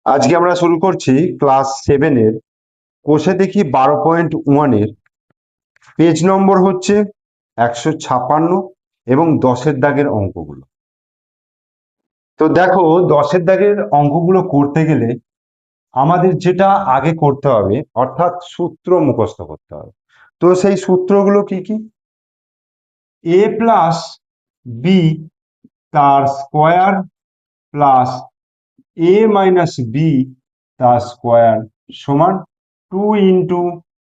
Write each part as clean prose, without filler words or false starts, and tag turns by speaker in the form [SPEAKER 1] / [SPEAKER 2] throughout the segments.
[SPEAKER 1] আজকে আমরা শুরু করছি ক্লাস 7-এর কোষে দেখি 12.1-এর পেজ নম্বর হচ্ছে 156 এবং 10-এর দাগের অঙ্কগুলো। তো দেখো, 10-এর দাগের অঙ্কগুলো করতে গেলে আমাদের যেটা আগে করতে হবে অর্থাৎ সূত্র মুখস্থ করতে হবে। তো সেই সূত্রগুলো কি কি? a প্লাস বি তার square plus a minus B তার স্কোয়ার সমান 2 into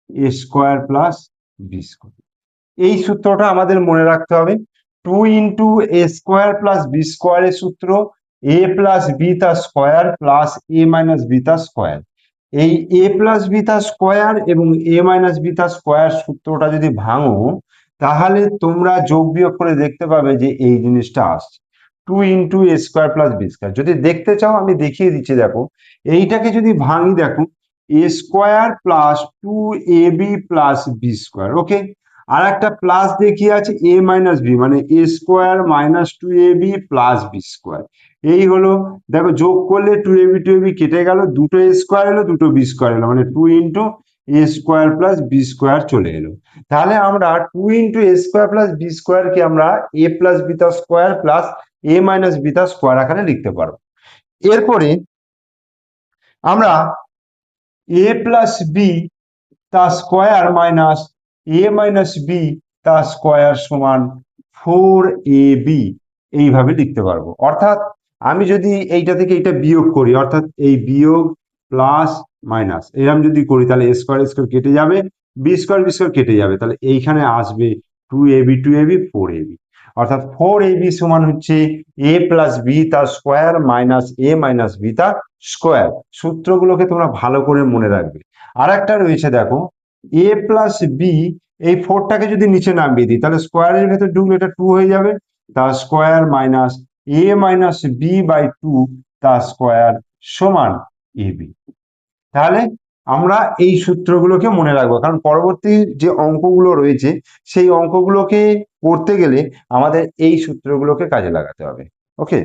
[SPEAKER 1] A square plus B square. এই সূত্রটা আমাদের মনে রাখতে হবে। 2 into A square plus B স্কোয়ারের সূত্র এ প্লাস বি তার square plus A minus B তার স্কোয়ার। এই এ প্লাস বি তার স্কোয়ার এবং এ মাইনাস বি তার স্কোয়ার সূত্রটা যদি ভাঙো, তাহলে তোমরা যোগ বিয়োগ করে দেখতে পাবে যে এই জিনিসটা আসছে 2 into A square plus B square. যদি দেখতে চাও আমি দেখিয়ে দিচ্ছি। দেখো, এইটাকে যদি ভাঙি, দেখো a square plus 2ab plus B square. Okay, আর একটা প্লাস দেখিয়ে আছে এ মাইনাস বি, মানে a square minus 2ab plus B square. এই হলো, দেখো যোগ করলে 2ab কেটে গেল, দুটো এ স্কোয়ার এলো, দুটো বি স্কোয়ার এলো, মানে 2 into A square plus B square চলে এলো। তাহলে আমরা 2 into A square plus B square কে আমরা এ plus beta square plus A minus beta square আকারে লিখতে পারবো। এরপরে আমরা এ প্লাস বি তার square minus A minus B তার স্কোয়ার সমান 4ab এইভাবে লিখতে পারবো। অর্থাৎ আমি যদি এইটা থেকে এইটা বিয়োগ করি, অর্থাৎ এই বিয়োগ প্লাস মাইনাস এরকম যদি করি, তাহলে এ স্কোয়ার স্কোয়ার কেটে যাবে, বি স্কোয়ার কেটে যাবে, তাহলে এইখানে আসবে 2ab 4ab। অর্থাৎ 4ab সমান হচ্ছে এ প্লাস বি তার square minus A minus B তার স্কোয়ার। সূত্রগুলোকে তোমরা ভালো করে মনে রাখবে। আর একটা রয়েছে, দেখো এ প্লাস বি, এই 4টাকে যদি নিচে নামিয়ে দিই, তাহলে স্কোয়ারের ভেতর ঢুকলে এটা 2 হয়ে যাবে, তার square minus A minus B by 2 তার স্কোয়ার সমান এবি। তাহলে আমরা এই সূত্রগুলোকে মনে রাখবো, কারণ পরবর্তী যে অঙ্কগুলো রয়েছে সেই অঙ্কগুলোকে করতে গেলে আমাদের এই সূত্রগুলোকে কাজে লাগাতে হবে। ওকে,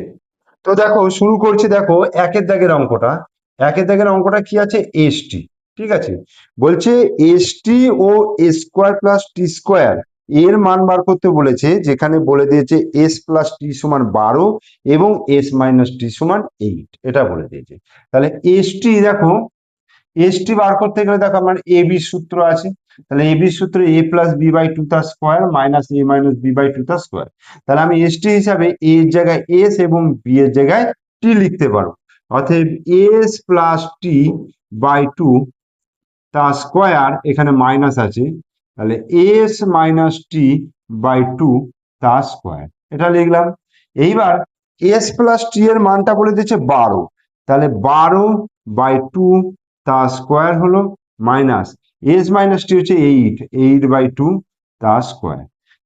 [SPEAKER 1] তো দেখো শুরু করছি। দেখো একের দাগের অঙ্কটা, একের দাগের অঙ্কটা কি আছে? এসটি। ঠিক আছে, বলছে এসটি ও এ স্কোয়ার প্লাস টি স্কোয়ার এর মান বার করতে বলেছে, যেখানে বলে দিয়েছে এস প্লাস টি সমান 12 এবং এস মাইনাস টি সমান 8, এটা বলে দিয়েছে। তাহলে এসটি, দেখো এসটি বার করতে গেলে দেখো আমার এ বি সূত্র আছে। তাহলে এ বি সূত্র এ প্লাস বি বাই 2 তার square minus A minus B by 2 তার স্কোয়ার। তাহলে আমি এসটি হিসাবে এ এর জায়গায় এস এবং বি এর জায়গায় টি লিখতে পারবো। অতএব এস প্লাস টি বাই 2 তার স্কোয়ার, এখানে মাইনাস আছে, তাহলে এস মাইনাস টি বাই 2 তার স্কোয়ার, এটা লিখলাম। এইবার এস প্লাস টি এর মানটা বলে দিচ্ছে 12, তাহলে 12 বাই 2 তার স্কোয়ার হলো মাইনাস এস মাইনাস টি হচ্ছে 8 বাই 2 তার স্কোয়ার।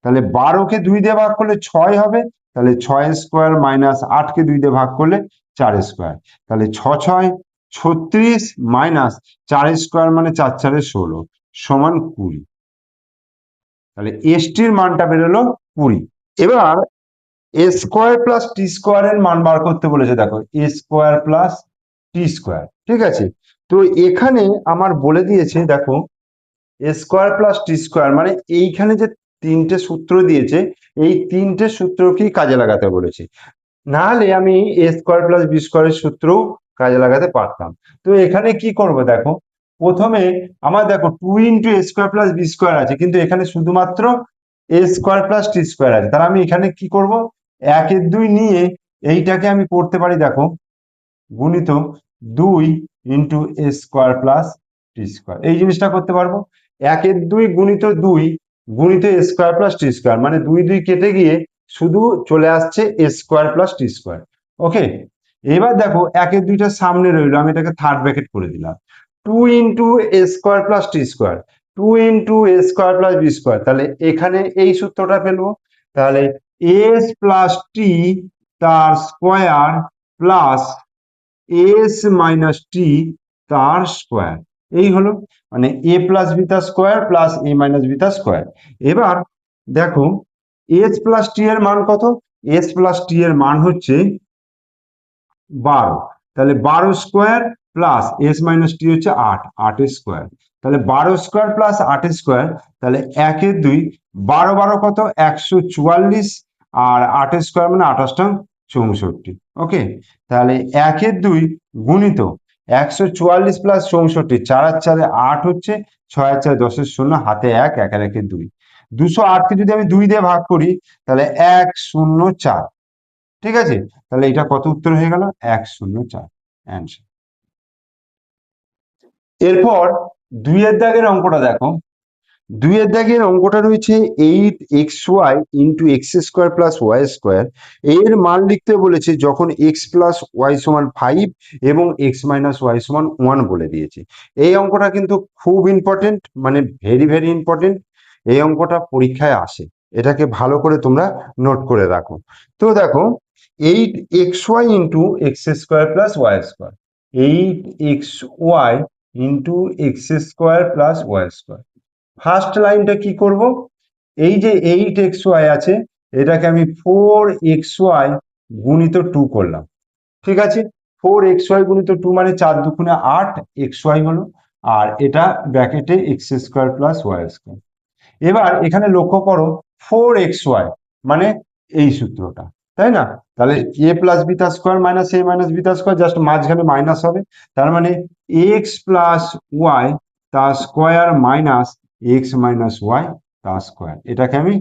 [SPEAKER 1] তাহলে 12কে 2 দিয়ে ভাগ করলে 6 হবে, তাহলে 6 স্কোয়ার মাইনাস 8কে 2 দিয়ে ভাগ করলে 4 স্কোয়ার, তাহলে 6 6 36 মাইনাস 4 স্কোয়ার মানে 4 4 16 সমান 20। তাহলে এসটির মানটা বেরোলো 20। এবার এ স্কোয়ার প্লাস টি স্কোয়ার এর মান বার করতে বলেছে। দেখো a square plus T square, ঠিক আছে। তো এখানে আমার বলে দিয়েছে, দেখো a square plus T square মানে এইখানে যে তিনটে সূত্র দিয়েছে, এই তিনটে সূত্রকেই কাজে লাগাতে বলেছে। না হলে আমি এ স্কোয়ার প্লাস বি স্কোয়ারের সূত্রও কাজে লাগাতে পারতাম। তো এখানে কি করব, দেখো প্রথমে আমার দেখো 2 into A square plus B square আছে, কিন্তু এখানে শুধুমাত্র এ স্কোয়ার প্লাস টি স্কোয়ার আছে। তাহলে আমি এখানে কি করব, 1-2 নিয়ে এইটাকে আমি করতে পারি, দেখো গুণিত 2 into A square plus T square, এই জিনিসটা করতে পারবো। 1-2 গুণিত 2 গুণিত এ স্কোয়ার প্লাস টি স্কোয়ার, মানে 2 2 কেটে গিয়ে শুধু চলে আসছে এ স্কোয়ার প্লাস টি স্কোয়ার। ওকে, এবার দেখো 1-2টা সামনে রইলো, আমি এটাকে থার্ড ব্র্যাকেট করে দিলাম। 2 into A square plus T square, 2 into A square plus B square, তাহলে এখানে এই সূত্রটা ফেলবো। তাহলে এস প্লাস টি তার স্কোয়ার প্লাস এস মাইনাস টি তার স্কোয়ার, এই হলো মানে এ প্লাস বি তার square plus A minus B তার স্কোয়ার। এবার দেখো এস প্লাস টি এর মান কত? এস প্লাস টি এর মান হচ্ছে 12। তাহলে 12 স্কোয়ার প্লাস এস মাইনাস টি হচ্ছে 8, 8 স্কোয়ার, তাহলে 12 স্কোয়ার প্লাস 8 স্কোয়ার, তাহলে 1 2, 12 12 কত 144, আর 8 স্কোয়ার মানে 28 64। ওকে, তাহলে 1 2 গুণিত 144 প্লাস 64, 4 আর 4 8 হচ্ছে, 6 আর 4 10 শূন্য, হাতে 1, 1 আর 1 2, 208 কে যদি আমি 2 দিয়ে ভাগ করি তাহলে 104। ঠিক আছে, তাহলে এটা কত উত্তর হয়ে গেল 104 অ্যান্সার। এরপর 2 এর দাগের অঙ্কটা দেখো। 2 এর দাগের অঙ্কটা রয়েছে 8xy into X square plus Y square, এর মান লিখতে বলেছে যখন এক্স প্লাস ওয়াই সমান 5 এবং এক্স মাইনাস ওয়াই সমান 1 বলে দিয়েছে। এই অঙ্কটা কিন্তু খুব ইম্পর্টেন্ট, মানে ভেরি ভেরি ইম্পর্টেন্ট। এই অঙ্কটা পরীক্ষায় আসে, এটাকে ভালো করে তোমরা নোট করে রাখো। তো দেখো 8xy into X square plus Y square, 8xy into X square plus Y square. First লাইনটা কি করব, এই যে 8xy আছে এটাকে আমি 4xy গুণিত 2 করলাম। ঠিক আছে, 4xy গুণিত 2 মানে 4 দুগুণে 8 xy হলো, আর এটা ব্র্যাকেটে x square plus Y square. এবার এখানে লক্ষ্য করো 4xy মানে এই সূত্রটা, তাই না? তাহলে এ প্লাস বি তার square minus A minus B তার স্কোয়ার, জাস্ট মাঝখানে মাইনাস হবে, তার মানে এক্স প্লাস ওয়াই তার square minus X minus Y তার স্কোয়ার। এটাকে আমি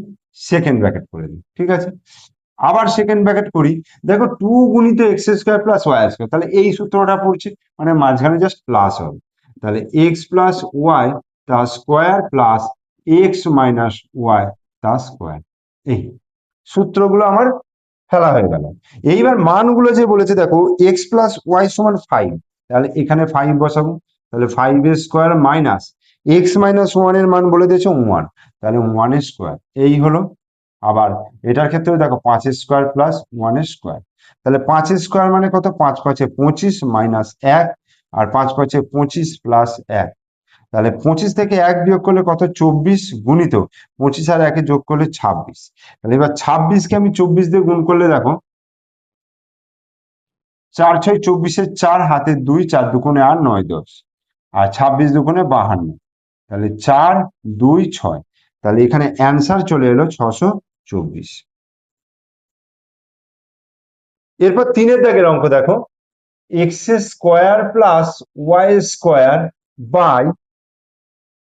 [SPEAKER 1] সেকেন্ড ব্র্যাকেট করে দিই। ঠিক আছে, আবার সেকেন্ড ব্র্যাকেট করি, দেখো 2 গুণিত x square plus Y square, তাহলে এই সূত্রটা পড়ছে, মানে মাঝখানে জাস্ট প্লাস হবে, তাহলে এক্স প্লাস ওয়াই তার square plus x minus Y তার স্কোয়ার। এই সূত্রগুলো আমার ফেলা হয়ে গেল। এইবার মানগুলো যে বলেছে দেখো এক্স প্লাস ওয়াই সমান 5, তাহলে এখানে 5 বসাবো, তাহলে 5 এর স্কোয়ার মাইনাস এক্স মাইনাস 1 এর মান বলে দিয়েছে 1, তাহলে 1 এর স্কোয়ার এই হলো। আবার এটার ক্ষেত্রে দেখো 5 এর স্কোয়ার প্লাস 1 এর স্কোয়ার, তাহলে 5 এর স্কোয়ার মানে কত 5 5 25 মাইনাস 1, আর 5 5 25 প্লাস 1, তাহলে 25 থেকে 1 বিয়োগ করলে কত 24 গুণিত 25 আর 1 যোগ করলে 26। তাহলে এবার 26 কে আমি 24 দিয়ে গুণ করলে দেখো 4 6 24, 4 হাতে 2, 4 দুগুণে 8 9 10, আর 26 দুগুণে 52, তাহলে 4 2 6, তাহলে এখানে অ্যান্সার চলে এলো 624। এরপর 3 এর দাগের অঙ্ক দেখো, X square plus Y square by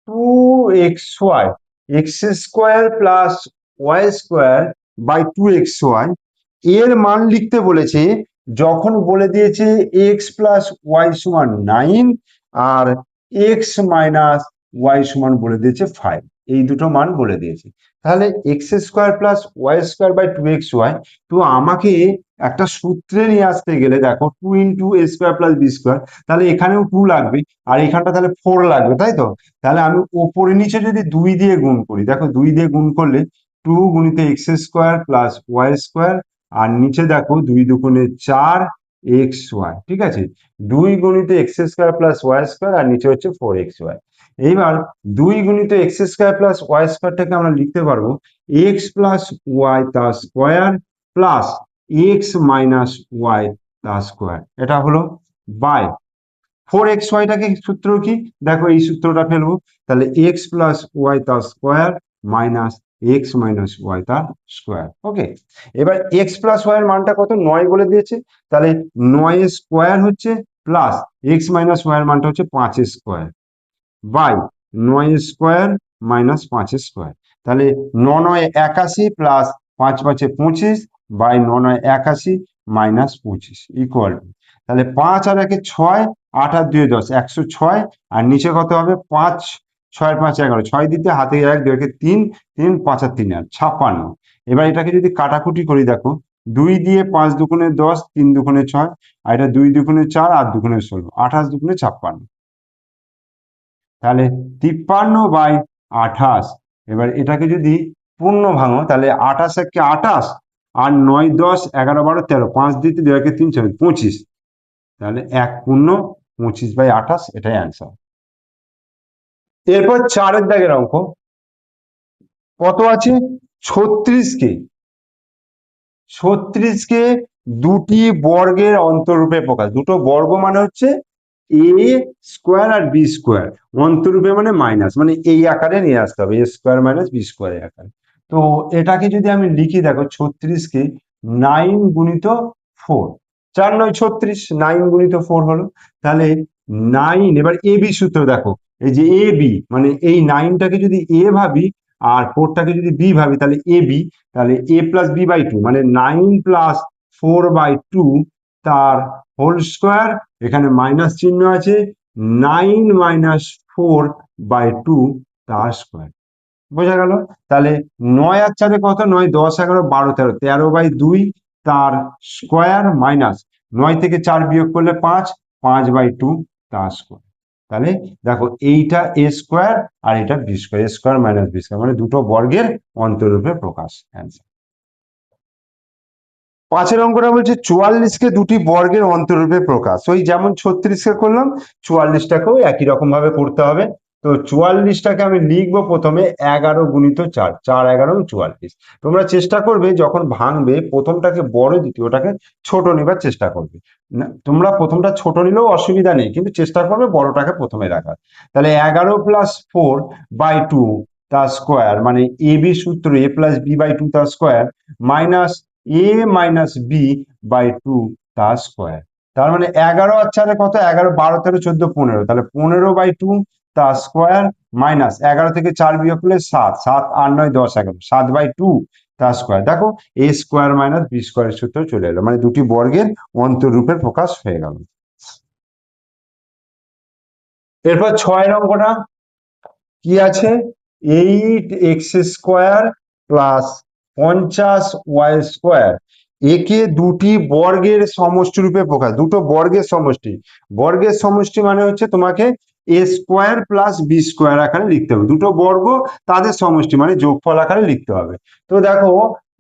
[SPEAKER 1] 2xy, X square plus Y square by 2xy, এর মান লিখতে বলেছে যখন বলে দিয়েছে এক্স প্লাস ওয়াই সমান 9 আর এক্স মাইনাস ওয়াই সমান বলে দিয়েছে 5, এই দুটো মান বলে দিয়েছে। তাহলে X square plus Y square by 2xy, তো আমাকে একটা সূত্রে নিয়ে আসতে গেলে দেখো 2 into A square plus B square, তাহলে এখানেও 2 লাগবে, আর এখানটা তাহলে 4 লাগবে, তাই তো? তাহলে আমি ওপরে নিচে যদি 2 দিয়ে গুণ করি, দেখো 2 দিয়ে গুণ করলে 2 গুণিত x square plus Y square, আর নিচে দেখো 2 দুগুণে 4 এক্স ওয়াই। ঠিক আছে, 2 গুণিত x square plus Y square, আর নিচে হচ্ছে 4xy। এইবার 2 গুণিত এক্স স্কোয়ার প্লাস ওয়াই স্কোয়ারটাকে আমরা লিখতে পারবো এক্স প্লাস ওয়াই তার square plus x minus Y তার স্কোয়ার, এটা হলো বাই 4xy টাকে সূত্র কি দেখো, এই সূত্রটা ফেলবো, তাহলে এক্স প্লাস ওয়াই তার square minus X minus Y তার স্কোয়ার। ওকে, এবার এক্স প্লাস ওয়াই এর মানটা কত 9 বলে দিয়েছে, তাহলে 9 এর স্কোয়ার হচ্ছে প্লাস এক্স মাইনাস ওয়াই এর মানটা হচ্ছে 5 square by 9 square minus 5 square, তাহলে 9 9 81 plus 5 5 25 by 9 9 81 minus 25 equal to, তাহলে 5 আর 1 6, 8 আর 2 10, 106, আর নিচে কত হবে 5 6 5 11, 6 দিতে হাতে 1 2 3 3 5 আর 3 56। এবার এটাকে যদি কাটাকুটি করি দেখো 2 দিয়ে 5 দুগুণে 10, 3 দুগুণে 6, আর এটা 2 দুগুণে 4 আর দুগুণে 16, 28 দুগুণে 56, তাহলে 53/28। এবার এটাকে যদি পূর্ণ ভাঙো তাহলে 28 একে 28, আর 9 10 11 12 13, 5 দিতে 2 একে 3 6 25, তাহলে 1 পূর্ণ 25/28, এটাই অ্যান্সার। এরপর 4 এর দাগের অঙ্ক কত আছে 36 কে দুটি বর্গের অন্তরূপে প্রকাশ। দুটো বর্গ মানে হচ্ছে এ স্কোয়ার আর বি স্কোয়ার, অন্তরূপে মানে মাইনাস, মানে এই আকারে নিয়ে আসতে হবে, এ স্কোয়ার মাইনাস বি স্কোয়ার আকারে। তো এটাকে যদি আমি লিখি, দেখো 36কে 9 গুণিত 4, 4 9 36, 9 গুণিত 4 হলো। তাহলে 9, এবার এ বি সূত্র দেখো, এই যে এ বি মানে এই 9টাকে যদি এ ভাবি আর 4টাকে যদি বি ভাবি, তাহলে এ বি, তাহলে এ প্লাস বি বাই 2 মানে 9 প্লাস 4/2 তার হোল স্কোয়ার, এখানে মাইনাস চিহ্ন আছে, 9 মাইনাস 4/2 তার স্কোয়ার। বোঝা গেল? তাহলে 9 আর 4 কত? 9 10 11 12 13, 13/2 তার স্কোয়ার মাইনাস 9 থেকে 4 বিয়োগ করলে 5, 5/2 তার স্কোয়ার। তাহলে দেখো এইটা এ স্কোয়ার আর এটা বি স্কোয়ার, এ স্কোয়ার মাইনাস বি স্কোয়ার, মানে দুটো বর্গের অন্তরূপে প্রকাশ। অ্যান্সার। 5 অঙ্কটা বলছে 44কে দুটি বর্গের অন্তরূপে প্রকাশ। ওই যেমন 36কে করলাম, 44টাকেও একই রকম ভাবে করতে হবে। তো 44টাকে আমি লিখবো প্রথমে 11 গুণিত 4, 4 11 44। তোমরা চেষ্টা করবে যখন ভাঙবে প্রথমটাকে বড়, দ্বিতীয়টাকে ছোট নেবার চেষ্টা করবে। না, তোমরা প্রথমটা ছোট নিলেও অসুবিধা নেই, কিন্তু চেষ্টা করবে বড়টাকে প্রথমে রাখার। তাহলে 11 প্লাস 4/2 তার স্কোয়ার, মানে এ বি সূত্র এ প্লাস বি বাই 2 তার square minus A minus B by 2 তার স্কোয়ার। তার মানে 11 আর 4 কত? 11 12 13 14 15, তাহলে 15/2 তার স্কোয়ার মাইনাস 11 থেকে 4 বিয়োগ করলে 7, 7 8 9 10 11, 7/2 তার স্কোয়ার। দেখো এ স্কোয়ার মাইনাস বি স্কোয়ারের সূত্র চলে এলো, মানে দুটি বর্গের অন্তরূপে প্রকাশ হয়ে গেল। এরপর 6 অঙ্কটা কি আছে? 8x² প্লাস 50y², একে দুটি বর্গের সমষ্টি রূপে প্রকাশ। দুটো বর্গের সমষ্টি, বর্গের সমষ্টি মানে হচ্ছে তোমাকে এ স্কোয়ার প্লাস বি স্কোয়ার আকারে লিখতে হবে। দুটো বর্গ তাদের সমষ্টি মানে যোগফল আকারে লিখতে হবে। তো দেখো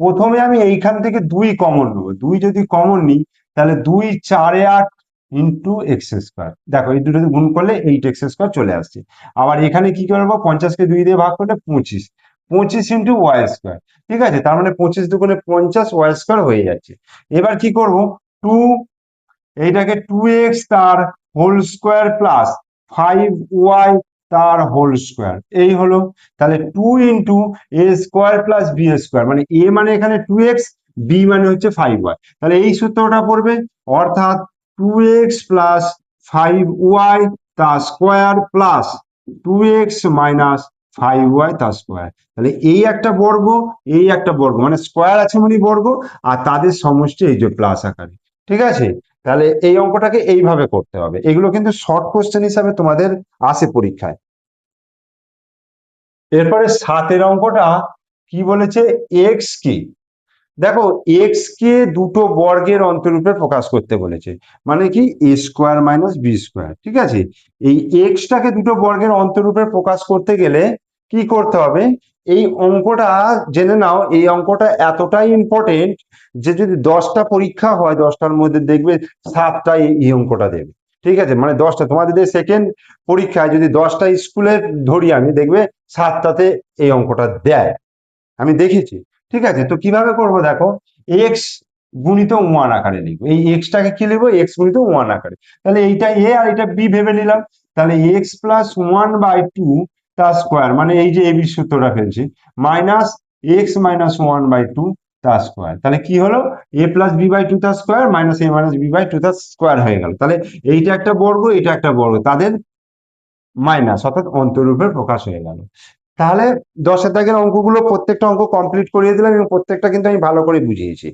[SPEAKER 1] প্রথমে আমি এইখান থেকে 2 কমন নেবো। 2 যদি কমন নিই তাহলে 2 4 8 ইন্টু x²। দেখো এই দুটো গুণ করলে 8x² চলে আসছে। আবার এখানে কি করবো? 50কে 2 দিয়ে ভাগ করলে 25, 25 ইন্টু y²। ঠিক আছে, তার মানে 25 দুগুণে 50, y² হয়ে যাচ্ছে। এবার কি করব? 2, এইটাকে 2x তার হোল স্কোয়ার প্লাস 5y তার হোল স্কোয়ার, এই হলো। তাহলে 2 into A square plus B square, মানে এ মানে এখানে 2x, বি মানে হচ্ছে 5y। তাহলে এই সূত্রটা পড়বে, অর্থাৎ 2x প্লাস 5y তার square plus 2x minus 5y তার স্কোয়ার। তাহলে এই একটা বর্গ, এই একটা বর্গ, মানে স্কোয়ার আছে মানে বর্গ, আর তাদের সমষ্টি এই যে প্লাস আকারে। ঠিক আছে, তাহলে এই অঙ্কটাকে এইভাবে করতে হবে। এগুলো কিন্তু শর্ট কোশ্চেন হিসাবে তোমাদের আসে পরীক্ষায়। এরপরে 7 অঙ্কটা কি বলেছে? এক্স কি, দেখো এক্স কে দুটো বর্গের অন্তরূপে প্রকাশ করতে বলেছে, মানে কি এ স্কোয়ার মাইনাস বি স্কোয়ার। ঠিক আছে, এই এক্সটাকে দুটো বর্গের অন্তরূপে প্রকাশ করতে গেলে কি করতে হবে? এই অঙ্কটা জেনে নাও, এই অঙ্কটা এতটাই ইম্পর্টেন্ট যে যদি 10টা পরীক্ষা হয় 10টার মধ্যে দেখবে 7টা এই অঙ্কটা দেবে। ঠিক আছে, মানে 10টা তোমাদের যে সেকেন্ড পরীক্ষায় যদি 10টা স্কুলে ধরি আমি, দেখবে 7টাতে এই অঙ্কটা দেয়, আমি দেখেছি। ঠিক আছে, তো কিভাবে করব দেখো, এক্স গুণিত 1 আকারে লিখবো। এই এক্সটাকে কি লিখবো? এক্স গুণিত 1 আকারে। তাহলে এইটা এ আর এটা বি ভেবে নিলাম। তাহলে এক্স প্লাস 1/2 তার স্কোয়ার, মানে এই যে এবি সূত্রটা ফেলছি, মাইনাস এক্স মাইনাস 1/2 তার স্কোয়ার। তাহলে কি হলো? এ প্লাস বি বাই 2 তার square minus A minus B by 2 তার স্কোয়ার হয়ে গেল। তাহলে এইটা একটা বর্গ, এটা একটা বর্গ, তাদের মাইনাস, অর্থাৎ অন্তরূপে প্রকাশ হয়ে গেল। তাহলে 10 দাগের অঙ্কগুলো প্রত্যেকটা অঙ্ক কমপ্লিট করিয়ে দিলাম, এবং প্রত্যেকটা কিন্তু আমি ভালো করে বুঝিয়েছি।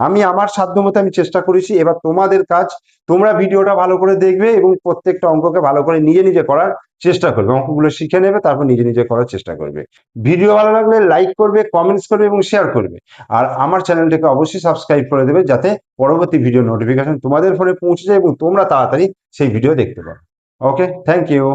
[SPEAKER 1] আমি আমার সাধ্যমতো আমি চেষ্টা করেছি। এবার তোমাদের কাজ, তোমরা ভিডিওটা ভালো করে দেখবে এবং প্রত্যেকটা অঙ্ককে ভালো করে নিজে নিজে করার চেষ্টা করবে, অঙ্কগুলো শিখে নেবে, তারপর নিজে নিজে করার চেষ্টা করবে। ভিডিও ভালো লাগলে লাইক করবে, কমেন্টস করবে এবং শেয়ার করবে। আর আমার চ্যানেলটাকে অবশ্যই সাবস্ক্রাইব করে দেবে, যাতে পরবর্তী ভিডিও নোটিফিকেশন তোমাদের ফোনে পৌঁছে যায় এবং তোমরা তাড়াতাড়ি সেই ভিডিও দেখতে পারো। ওকে, থ্যাংক ইউ।